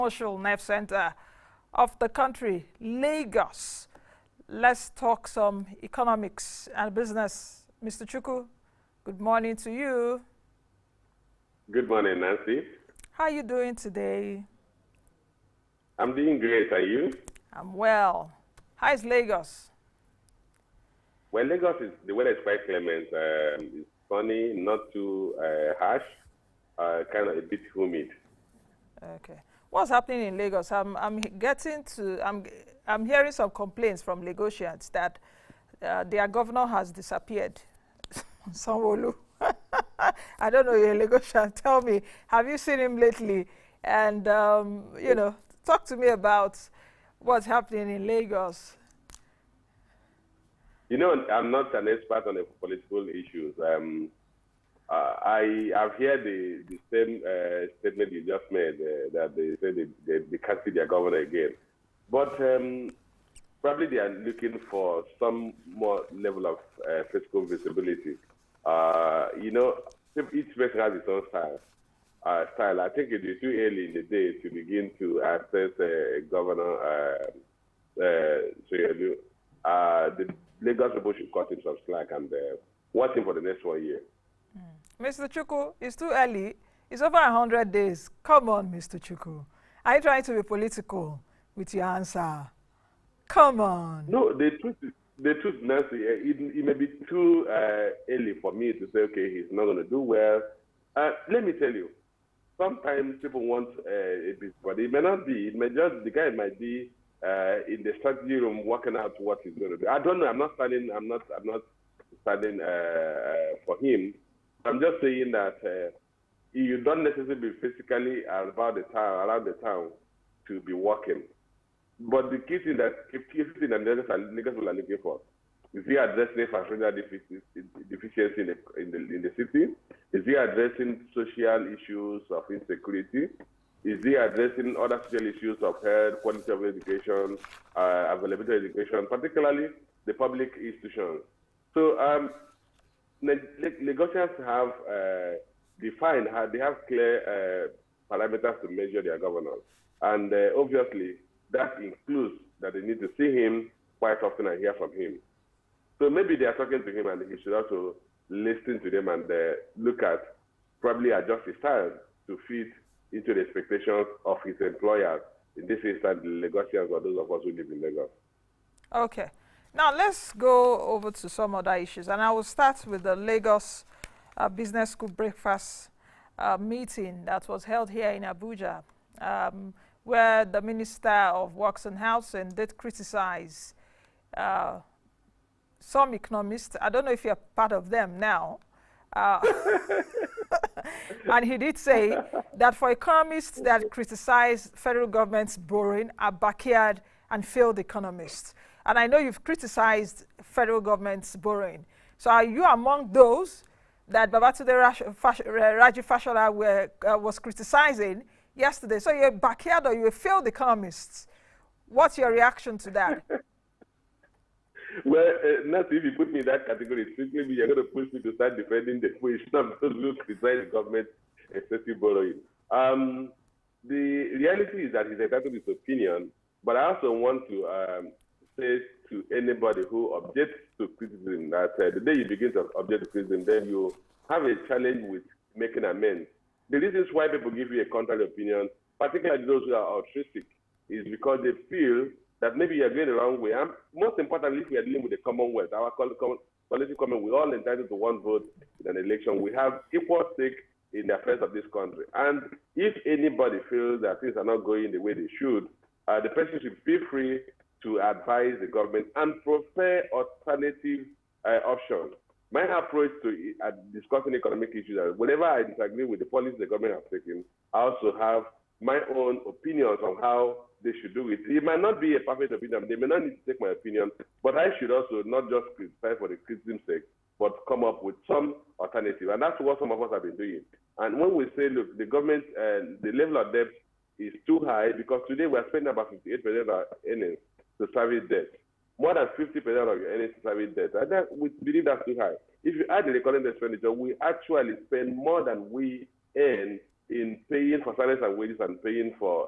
Commercial nerve center of the country, Lagos. Let's talk some economics and business. Mr. Chukwu, good morning to you. Good morning, Nancy. How are you doing today? I'm doing great. Are you? I'm well. How is Lagos? Well, Lagos the weather is quite clement. It's sunny, not too harsh, kind of a bit humid. Okay. What's happening in Lagos? I'm hearing some complaints from Lagosians that their governor has disappeared. Sanwo-Olu. I don't know, you're a Lagosian. Tell me, have you seen him lately? And talk to me about what's happening in Lagos. You know, I'm not an expert on the political issues. I've heard the same statement you just made, that they said they can't see their governor again. But probably they are looking for some more level of fiscal visibility. Each person has its own style. I think it is too early in the day to begin to assess Governor the Lagos people should cut him some slack and watch him for the next 1 year. Mr. Chukwu, it's too early. It's over 100 days. Come on, Mr. Chukwu. Are you trying to be political with your answer? Come on. No, the truth, Nancy, it may be too early for me to say, okay, he's not going to do well. Let me tell you, sometimes people want a bit, but it may not be. It may just, the guy might be in the strategy room working out what he's going to do. I don't know. I'm not standing for him. I'm just saying that you don't necessarily be physically around the town to be working. But the key thing that Lagos people are looking for is he addressing Fashola deficiency in the city? Is he addressing social issues of insecurity? Is he addressing other social issues of health, quality of education, availability of education, particularly the public institutions? So Lagosians have they have clear parameters to measure their governance. And obviously, that includes that they need to see him quite often and hear from him. So maybe they are talking to him and he should also listen to them and look at, probably adjust his style to fit into the expectations of his employers, in this instance, the Lagosians or those of us who live in Lagos. Okay. Now let's go over to some other issues, and I will start with the Lagos Business School breakfast meeting that was held here in Abuja, where the Minister of Works and Housing did criticize some economists. I don't know if you're part of them now. And he did say that for economists that criticize federal government's borrowing are backyard and failed economists. And I know you've criticized federal government's borrowing. So are you among those that Babatunde Raji Fashola was criticizing yesterday? So you're backyard or you're failed economists. What's your reaction to that? Well, Nancy, if you put me in that category, simply you're going to push me to start defending the position of those who criticize the government excessive borrowing. The reality is that he's entitled to his opinion, but I also want to say to anybody who objects to criticism that the day you begin to object to criticism, then you have a challenge with making amends. The reasons why people give you a contrary opinion, particularly those who are altruistic, is because they feel that maybe you're going the wrong way. And most importantly, if we are dealing with the Commonwealth, our collective Commonwealth, we're all entitled to one vote in an election. We have equal stake in the affairs of this country. And if anybody feels that things are not going the way they should, the person should feel free to advise the government and prefer alternative options. My approach to discussing economic issues is whenever I disagree with the policies the government has taken, I also have my own opinions on how they should do it. It might not be a perfect opinion. They may not need to take my opinion, but I should also not just criticize for the criticism's sake, but come up with some alternative. And that's what some of us have been doing. And when we say, look, the government, the level of debt is too high, because today we're spending about 58% of our earnings to service debt. More than 50% of your earnings to service debt. And that, we believe that's too high. If you add the recurrent expenditure, we actually spend more than we earn in paying for salaries and wages and paying for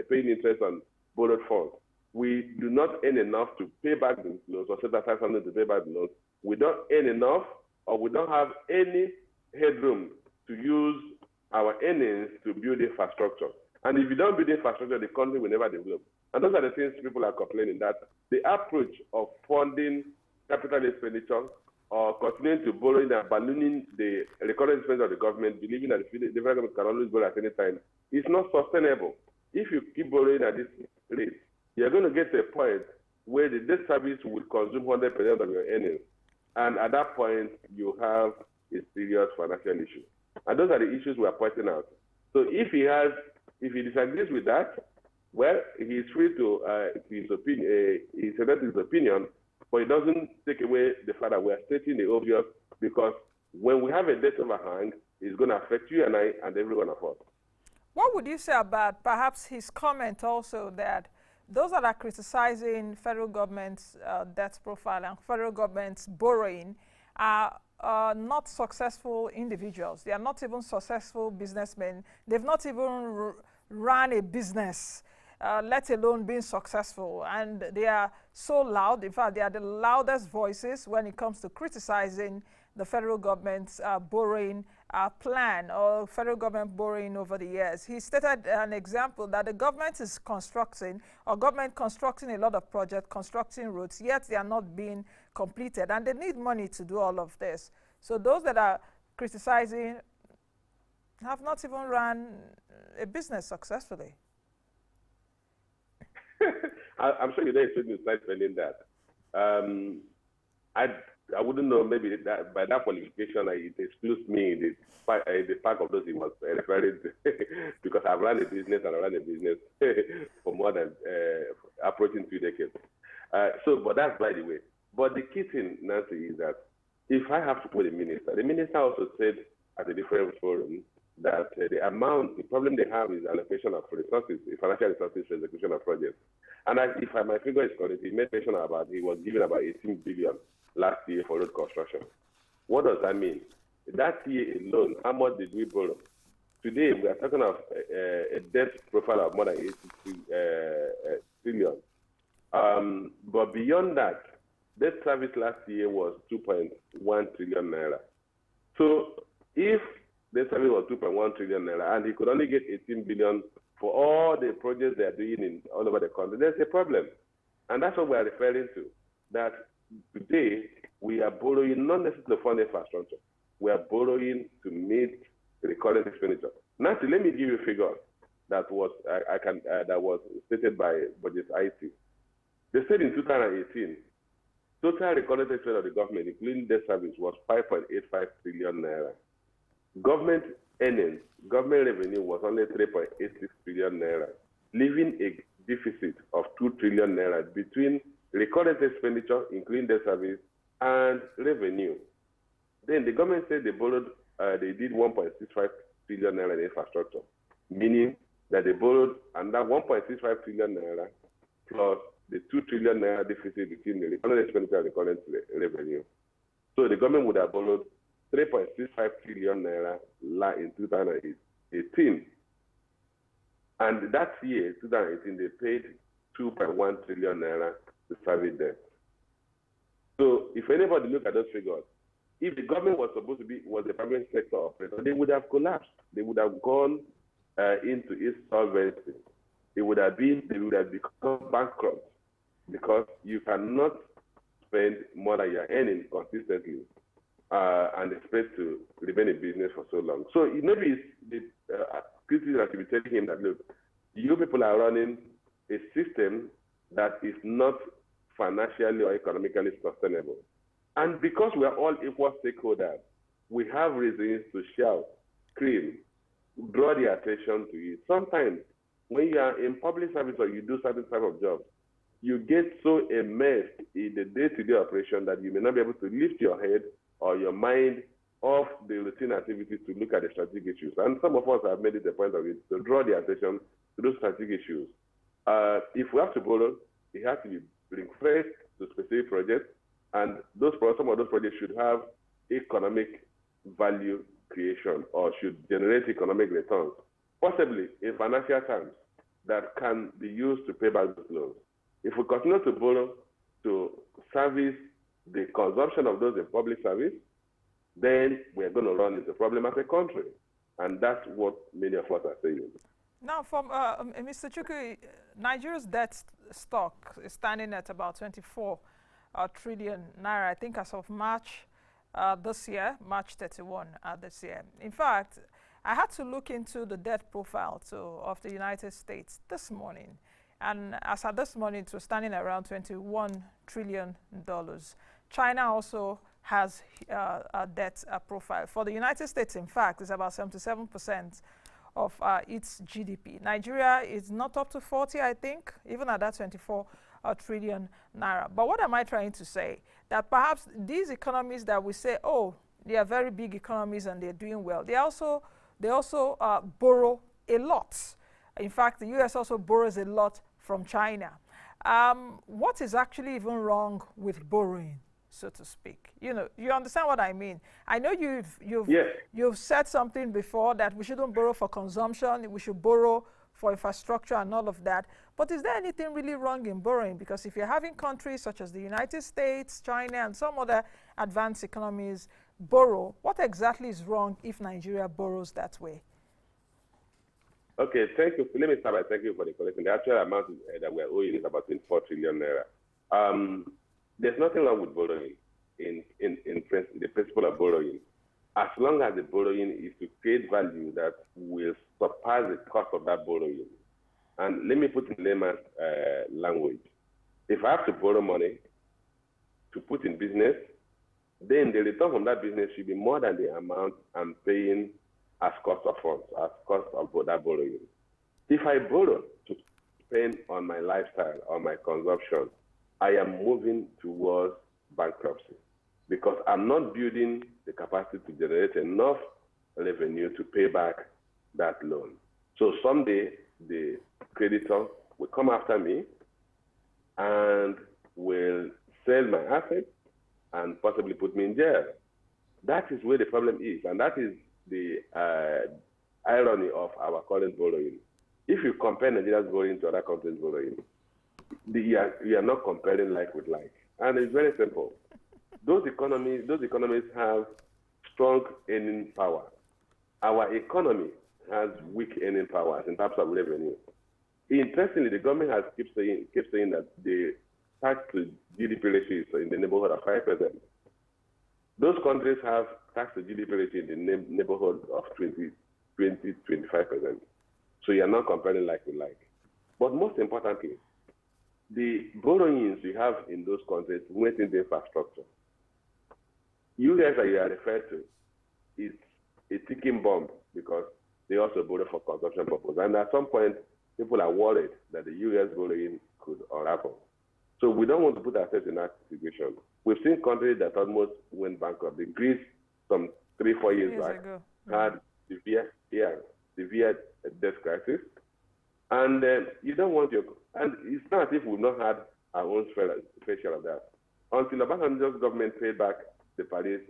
paying interest on borrowed funds. We do not earn enough to pay back the loans or set aside something to pay back the loans. We don't earn enough, or we don't have any headroom to use our earnings to build infrastructure. And if you don't build infrastructure, the country will never develop. And those are the things people are complaining, that the approach of funding capital expenditure or continuing to borrow and ballooning the recurrent expense of the government, believing that the federal government can always borrow at any time, is not sustainable. If you keep borrowing at this rate, you're going to get to a point where the debt service will consume 100% of your earnings. And at that point, you have a serious financial issue. And those are the issues we are pointing out. So if he disagrees with that, well, he is free to his opinion, he said his opinion, but it doesn't take away the fact that we are stating the obvious, because when we have a debt overhang, it's going to affect you and I and every one of us. What would you say about perhaps his comment also that those that are criticizing federal government's debt profile and federal government's borrowing are not successful individuals? They are not even successful businessmen. They've not even run a business, let alone being successful. And they are so loud. In fact, they are the loudest voices when it comes to criticizing the federal government's borrowing plan or federal government borrowing over the years. He stated an example that the government is constructing, or government constructing a lot of projects, constructing roads, yet they are not being completed, and they need money to do all of this. So those that are criticizing have not even run a business successfully. I'm sure you don't expect me to start spending that. I wouldn't know, maybe that by that qualification, it excludes me in the pack of those he was referring to, because I've run a business and I ran a business for more than approaching 2 decades. But that's by the way. But the key thing, Nancy, is that if I have to put the minister also said at a different forum that the problem they have is allocation of resources, financial resources for execution of projects. And if my figure is correct, he made mention about he was given about 18 billion last year for road construction. What does that mean? That year alone, how much did we borrow? Today, we are talking of a debt profile of more than 80 trillion. But beyond that, debt service last year was 2.1 trillion naira. So if debt service was 2.1 trillion naira and he could only get 18 billion for all the projects they are doing all over the country, there's a problem. And that's what we are referring to, that today, we are borrowing not necessarily to fund infrastructure. We are borrowing to meet recurrent expenditure. Nancy, let me give you a figure that was that was stated by Budget IT. They said in 2018, total recurrent expenditure of the government, including debt service, was 5.85 trillion naira. Government earnings, government revenue was only 3.86 trillion naira, leaving a deficit of 2 trillion naira between recurrent expenditure, including debt service, and revenue. Then the government said they borrowed, they did 1.65 trillion naira in infrastructure, meaning that they borrowed, and that 1.65 trillion naira plus the 2 trillion naira deficit between the recurrent expenditure and recurrent revenue. So the government would have borrowed 3.65 trillion naira in 2018. And that year, 2018, they paid 2.1 trillion naira to service debt. So if anybody look at those figures, if the government was supposed to be a private sector operator, they would have collapsed. They would have gone into insolvency. They would have become bankrupt, because you cannot spend more than you're earning consistently and expect to remain in business for so long. So maybe it's the criticism that should be telling him that, look, you people are running a system that is not financially or economically sustainable. And because we are all equal stakeholders, we have reasons to shout, scream, draw the attention to it. Sometimes when you are in public service or you do certain type of jobs, you get so immersed in the day-to-day operation that you may not be able to lift your head or your mind off the routine activities to look at the strategic issues. And some of us have made it a point of it to draw the attention to those strategic issues. If we have to borrow, it has to be ring-fenced to specific projects, and some of those projects should have economic value creation or should generate economic returns, possibly in financial terms, that can be used to pay back those loans. If we continue to borrow to service the consumption of those in public service, then we're going to run into a problem as a country. And that's what many of us are saying. Now, from Mr. Chukwu, Nigeria's debt stock is standing at about 24 trillion naira, I think, as of March this year, March 31 this year. In fact, I had to look into the debt profile of the United States this morning. And as of this morning, it was standing around $21 trillion. China also has a debt profile. For the United States, in fact, it's about 77% of its GDP. Nigeria is not up to 40, I think, even at that 24 trillion naira. But what am I trying to say? That perhaps these economies that we say, oh, they are very big economies and they're doing well, they also borrow a lot. In fact, the US also borrows a lot from China. What is actually even wrong with borrowing, so to speak? You know, you understand what I mean? I know you've said something before that we shouldn't borrow for consumption, we should borrow for infrastructure and all of that. But is there anything really wrong in borrowing? Because if you're having countries such as the United States, China, and some other advanced economies borrow, what exactly is wrong if Nigeria borrows that way? Okay, thank you. Let me start by thanking you for the collection. The actual amount that we're owing is about 24 trillion naira. There's nothing wrong with borrowing in the principle of borrowing, as long as the borrowing is to create value that will surpass the cost of that borrowing. And let me put in layman's language. If I have to borrow money to put in business, then the return from that business should be more than the amount I'm paying as cost of funds, as cost of that borrowing. If I borrow to spend on my lifestyle or my consumption, I am moving towards bankruptcy because I'm not building the capacity to generate enough revenue to pay back that loan. So someday the creditor will come after me and will sell my assets and possibly put me in jail. That is where the problem is, and that is the irony of our current borrowing. If you compare Nigeria's borrowing to other countries' borrowing, you are not comparing like with like. And it's very simple. Those economies have strong earning power. Our economy has weak earning powers in terms of revenue. Interestingly, the government has kept saying that the tax to GDP ratio is in the neighborhood of 5%. Those countries have tax to GDP ratio in the neighborhood of 25%. So you are not comparing like with like. But most importantly, the borrowings we have in those countries went into infrastructure. You guys that you are referred to is a ticking bomb because they also borrow for consumption purposes. And at some point, people are worried that the US borrowing could unravel. So we don't want to put ourselves in that situation. We've seen countries that almost went bankrupt. Greece, some 3-4 years back, had severe debt crisis. And you don't want and it's not as if we've not had our own fair of that. Until Obasanjo's government paid back the Paris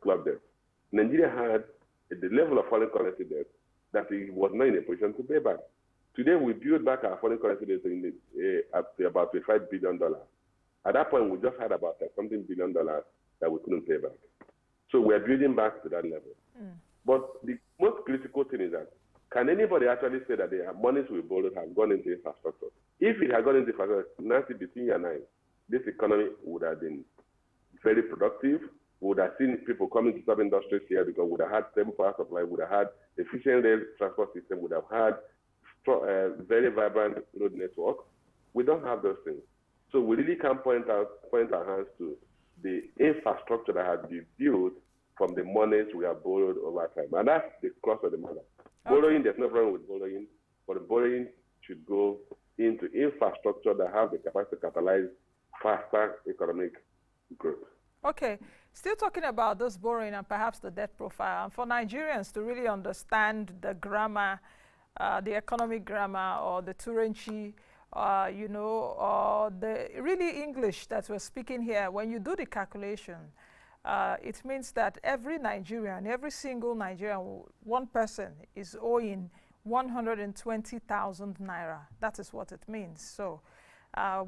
club debt, Nigeria had the level of foreign currency debt that it was not in a position to pay back. Today, we built back our foreign currency debt up to about $25 billion. At that point, we just had about something $1 billion that we couldn't pay back. So we're building back to that level. But the most critical thing is that, can anybody actually say that the monies we borrowed have gone into infrastructure? If it had gone into infrastructure, Nancy, between you and I, this economy would have been very productive. We would have seen people coming to sub-industries here because we would have had stable power supply, we would have had efficient rail transport system, we would have had very vibrant road network. We don't have those things. So we really can point our hands to the infrastructure that has been built from the monies we have borrowed over time. And that's the crux of the matter. Okay. Borrowing, there's no problem with borrowing, but borrowing should go into infrastructure that have the capacity to catalyze faster economic growth. Okay, still talking about this borrowing and perhaps the debt profile, and for Nigerians to really understand the grammar, the economic grammar, or the Turanchi, or the really English that we're speaking here, when you do the calculation, it means that every Nigerian, every single Nigerian, one person is owing 120,000 naira. That is what it means. So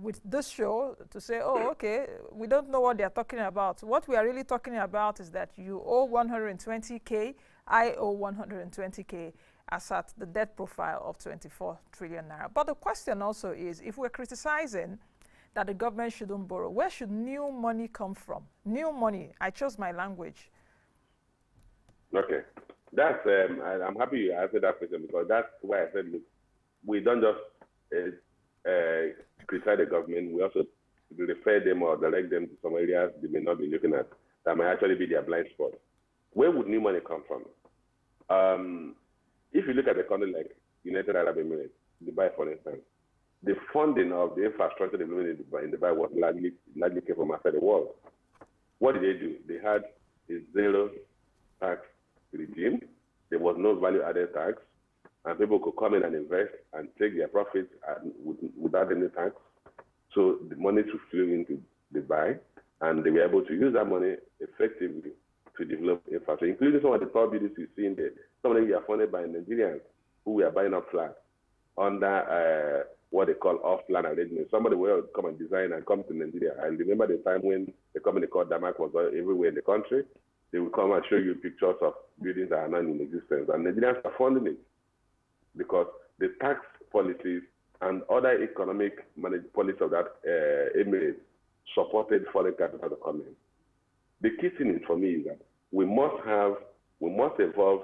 with this show, to say, oh, okay, we don't know what they're talking about. What we are really talking about is that you owe 120K, I owe 120K, as at the debt profile of 24 trillion naira. But the question also is, if we're criticizing that the government shouldn't borrow, where should new money come from? New money. I chose my language. Okay. That's, I'm happy you answered that question, because that's why I said, look, we don't just criticize the government, we also refer them or direct them to some areas they may not be looking at that might actually be their blind spot. Where would new money come from? If you look at a country like United Arab Emirates, Dubai, for instance, the funding of the infrastructure development in Dubai was largely came from outside the world. What did they do? They had a zero tax regime. There was no value-added tax, and people could come in and invest and take their profits without any tax. So the money to flow into Dubai, and they were able to use that money effectively to develop infrastructure, including some of the top buildings you see in there. Some of them are funded by Nigerians who were buying up flats under what they call off-plan arrangements. Somebody will come and design and come to Nigeria. And remember the time when the company called Damak was everywhere in the country? They will come and show you pictures of buildings that are not in existence. And Nigerians are funding it because the tax policies and other economic policies of that Emirates supported foreign capital to come in. The key thing for me is that we must evolve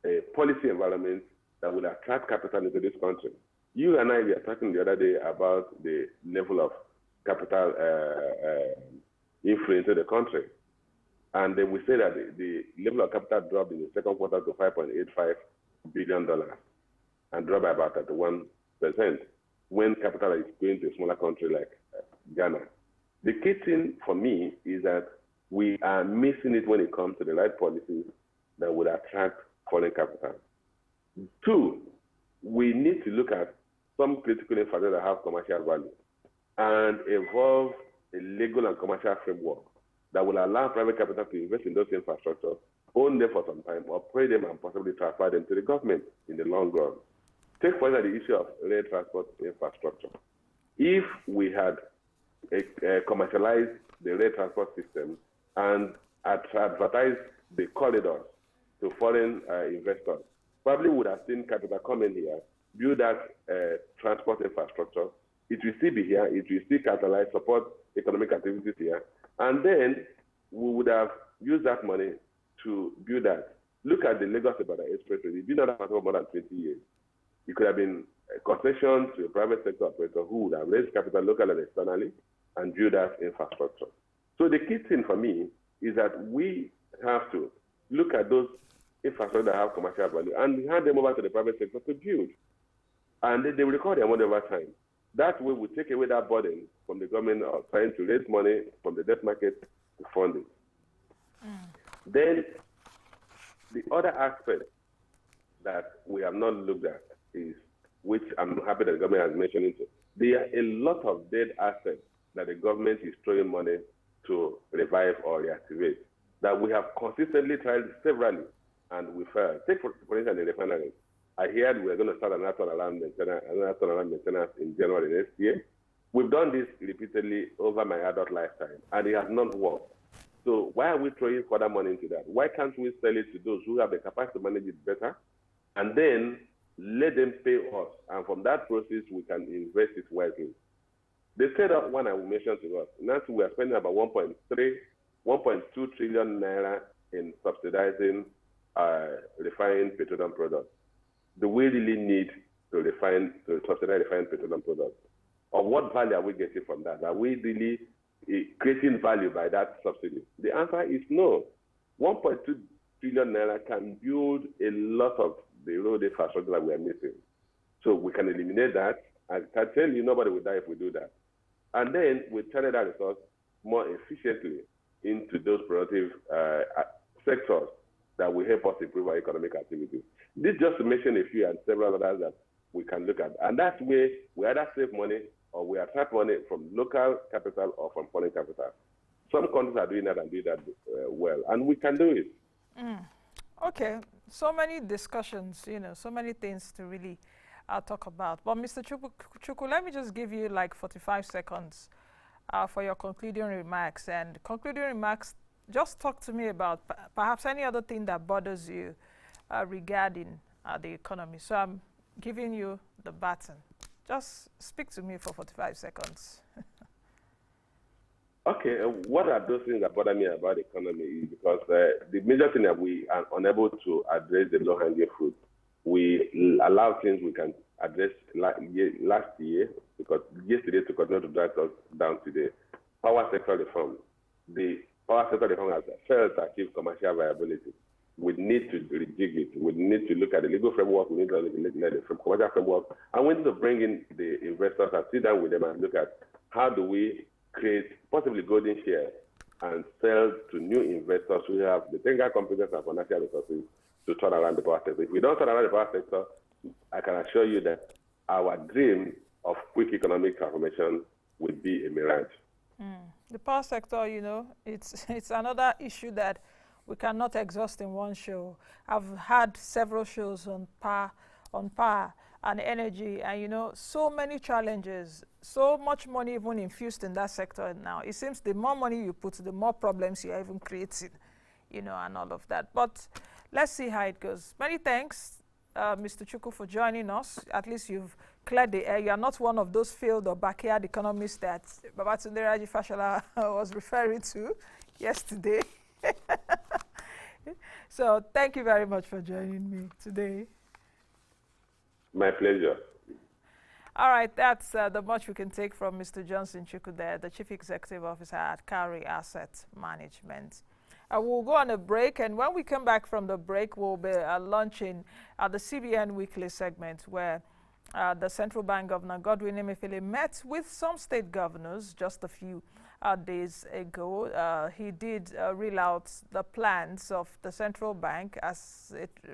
a policy environment that will attract capital into this country. You and I were talking the other day about the level of capital inflow into the country. And then we say that the level of capital dropped in the second quarter to $5.85 billion and dropped by about 31% when capital is going to a smaller country like Ghana. The key thing for me is that we are missing it when it comes to the right policies that would attract foreign capital. Two, we need to look at some critical infrastructure that have commercial value and evolve a legal and commercial framework that will allow private capital to invest in those infrastructures, own them for some time, operate them, and possibly transfer them to the government in the long run. Take for example the issue of rail transport infrastructure. If we had commercialized the rail transport system and advertised the corridors to foreign investors, probably would have seen capital come in here, build that transport infrastructure. It will still be here, it will still catalyze, support economic activities here, and then we would have used that money to build that. Look at the Lagos-Ibadan Expressway. It's been on that for more than 20 years. It could have been a concession to a private sector operator who would have raised capital locally and externally and build that infrastructure. So the key thing for me is that we have to look at those infrastructure that have commercial value and hand them over to the private sector to build. And then they will record their money over time. That way we take away that burden from the government of trying to raise money from the debt market to fund it. Then the other aspect that we have not looked at is, which I'm happy that the government has mentioned it, there are a lot of dead assets that the government is throwing money to revive or reactivate that we have consistently tried severally and we failed. Take for instance the refineries. I heard we're going to start another turnaround maintenance in January next year. We've done this repeatedly over my adult lifetime, and it has not worked. So why are we throwing further money into that? Why can't we sell it to those who have the capacity to manage it better, and then let them pay us? And from that process, we can invest it wisely. The third one I will mention to us, now we are spending about 1.2 trillion naira in subsidizing refined petroleum products. Do we really need to subsidize refined petroleum products? Or what value are we getting from that? Are we really creating value by that subsidy? The answer is no. 1.2 trillion naira can build a lot of the road infrastructure that we are missing. So we can eliminate that. I can tell you nobody will die if we do that. And then we channel that resource more efficiently into those productive sectors that will help us improve our economic activities. This just to mention a few and several others that we can look at. And that's where we either save money or we attract money from local capital or from foreign capital. Some countries are doing that and doing that well, and we can do it. Okay, so many discussions, so many things to really talk about. But Mr. Chukwu, let me just give you like 45 seconds for your concluding remarks. And concluding remarks, just talk to me about perhaps any other thing that bothers you regarding the economy. So I'm giving you the baton. Just speak to me for 45 seconds. Okay, what are those things that bother me about the economy? Because the major thing that we are unable to address the low-hanging fruit. We allow things we can address last year, because yesterday to continue to drag us down today. Power sector reform. The power sector reform has failed to achieve commercial viability. We need to rejig it. We need to look at the legal framework. We need to look at the commercial framework. And we need to bring in the investors and sit down with them and look at how do we create possibly golden share and sell to new investors who have the technical competence and financial resources to turn around the power sector. If we don't turn around the power sector, I can assure you that our dream of quick economic transformation would be a mirage. The power sector, it's another issue that we cannot exhaust in one show. I've had several shows on power and energy, and so many challenges, so much money even infused in that sector now. It seems the more money you put, the more problems you're even creating, and all of that. But let's see how it goes. Many thanks, Mr. Chukwu, for joining us. At least you've cleared the air. You are not one of those field or backyard economists that Babatunde Raji Fashola was referring to yesterday. So thank you very much for joining me today. My pleasure. All right, that's the much we can take from Mr. Johnson Chukwu there, the Chief Executive Officer at Cowry Assets Management. We'll go on a break, and when we come back from the break, we'll be launching the CBN Weekly segment, where the Central Bank Governor Godwin Emefiele met with some state governors just a few days ago. He did reel out the plans of the central bank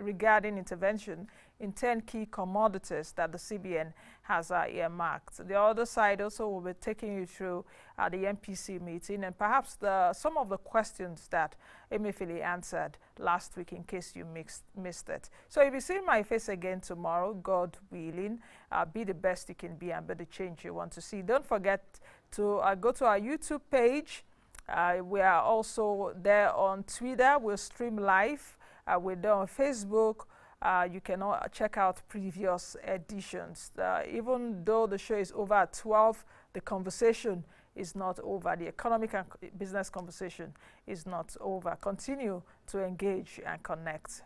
regarding intervention in 10 key commodities that the CBN has earmarked. The other side also will be taking you through the MPC meeting and perhaps some of the questions that Emefiele answered last week, in case you missed it. So you'll be seeing my face again tomorrow, God willing. Be the best you can be and be the change you want to see. Don't forget to go to our YouTube page. We are also there on Twitter. We'll stream live. We're there on Facebook. You can check out previous editions. Even though the show is over at 12, the conversation is not over. The economic and business conversation is not over. Continue to engage and connect.